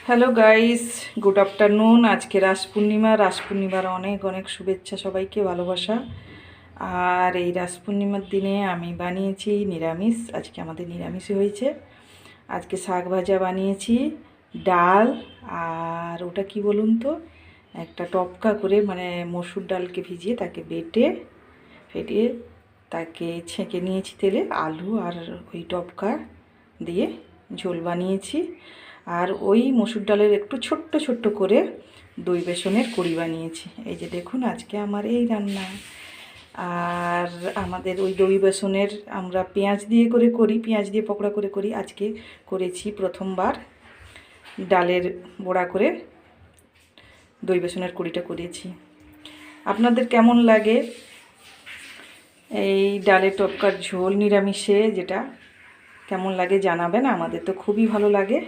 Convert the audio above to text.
Hello guys, good afternoon. আজকে রাস পূর্ণিমার অনেক অনেক শুভেচ্ছা সবাইকে, ভালোবাসা। আর এই রাস পূর্ণিমার দিনে আমি বানিয়েছি নিরামিষ। আজকে আমাদের নিরামিষই হয়েছে। আজকে শাক ভাজা বানিয়েছি, ডাল, আর ওটা কি বলুন তো, একটা টপকা করে মানে মসুর ডালকে ভিজিয়ে তাকে ফেটিয়ে তাকে ছেঁকে নিয়েছি তেলে, আলু আর ওই টপকা দিয়ে ঝোল বানিয়েছি। আর ওই মসুর ডালের একটু ছোট্ট ছোট্ট করে দই বেসনের কড়ি বানিয়েছি। এই যে দেখুন আজকে আমার এই রান্না। আর আমাদের ওই দই বেসনের আমরা পেঁয়াজ দিয়ে করি, পেঁয়াজ দিয়ে পকোড়া করে করি। আজকে করেছি প্রথমবার ডালের বড়া করে দই বেসনের কড়িটা করেছি। আপনাদের কেমন লাগে এই ডালের টপকার ঝোল নিরামিষে, যেটা কেমন লাগে জানাবেন। আমাদের তো খুবই ভালো লাগে।